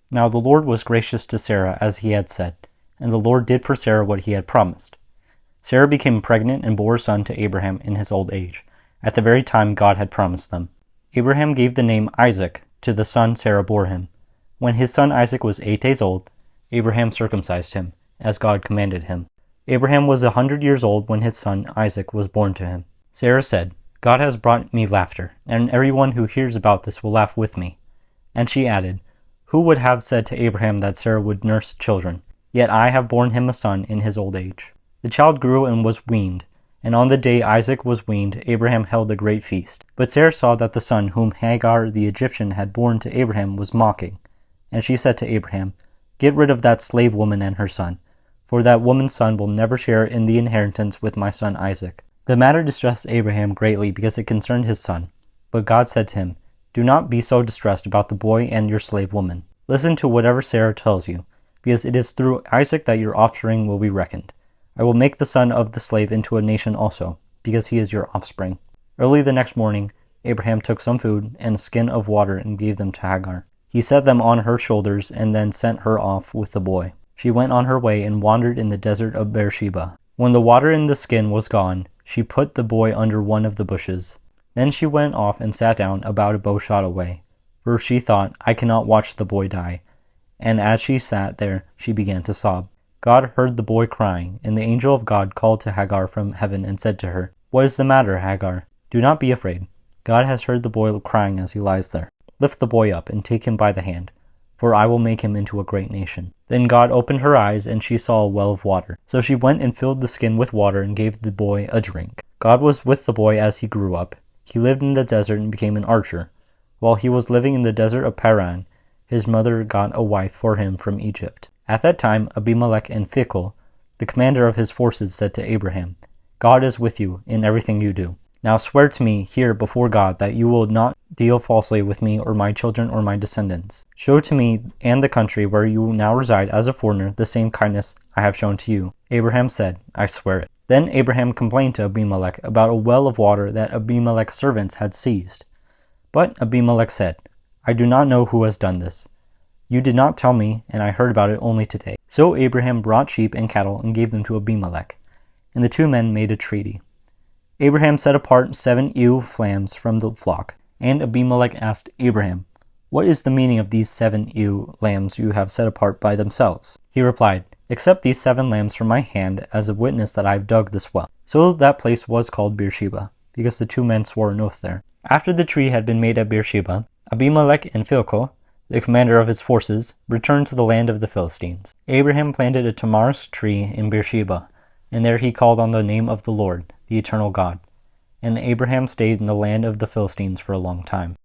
Now the Lord was gracious to Sarah as he had said, and the Lord did for Sarah what he had promised. Sarah became pregnant and bore a son to Abraham in his old age, at the very time God had promised them. Abraham gave the name Isaac to the son Sarah bore him. When his son Isaac was 8 days old, Abraham circumcised him, as God commanded him. Abraham was 100 years old when his son Isaac was born to him. Sarah said, God has brought me laughter, and everyone who hears about this will laugh with me. And she added, Who would have said to Abraham that Sarah would nurse children? Yet I have borne him a son in his old age. The child grew and was weaned, and on the day Isaac was weaned, Abraham held a great feast. But Sarah saw that the son whom Hagar the Egyptian had borne to Abraham was mocking. And she said to Abraham, Get rid of that slave woman and her son, for that woman's son will never share in the inheritance with my son Isaac. The matter distressed Abraham greatly because it concerned his son. But God said to him, Do not be so distressed about the boy and your slave woman. Listen to whatever Sarah tells you, because it is through Isaac that your offspring will be reckoned. I will make the son of the slave into a nation also, because he is your offspring. Early the next morning, Abraham took some food and a skin of water and gave them to Hagar. He set them on her shoulders and then sent her off with the boy. She went on her way and wandered in the desert of Beersheba. When the water in the skin was gone, she put the boy under one of the bushes. Then she went off and sat down about a bow shot away, for she thought, I cannot watch the boy die. And as she sat there, she began to sob. God heard the boy crying, and the angel of God called to Hagar from heaven and said to her, What is the matter, Hagar? Do not be afraid. God has heard the boy crying as he lies there. Lift the boy up and take him by the hand, for I will make him into a great nation. Then God opened her eyes, and she saw a well of water. So she went and filled the skin with water and gave the boy a drink. God was with the boy as he grew up. He lived in the desert and became an archer. While he was living in the desert of Paran, his mother got a wife for him from Egypt. At that time, Abimelech and Phicol, the commander of his forces, said to Abraham, God is with you in everything you do. Now swear to me here before God that you will not deal falsely with me or my children or my descendants. Show to me and the country where you now reside as a foreigner the same kindness I have shown to you. Abraham said, I swear it. Then Abraham complained to Abimelech about a well of water that Abimelech's servants had seized. But Abimelech said, I do not know who has done this. You did not tell me, and I heard about it only today. So Abraham brought sheep and cattle and gave them to Abimelech, and the two men made a treaty. Abraham set apart 7 ewe lambs from the flock, and Abimelech asked Abraham, What is the meaning of these 7 ewe lambs you have set apart by themselves? He replied, Accept these 7 lambs from my hand as a witness that I have dug this well. So that place was called Beersheba, because the two men swore an oath there. After the tree had been made at Beersheba, Abimelech and Phicol, the commander of his forces, returned to the land of the Philistines. Abraham planted a tamarisk tree in Beersheba, and there he called on the name of the Lord, the eternal God. And Abraham stayed in the land of the Philistines for a long time.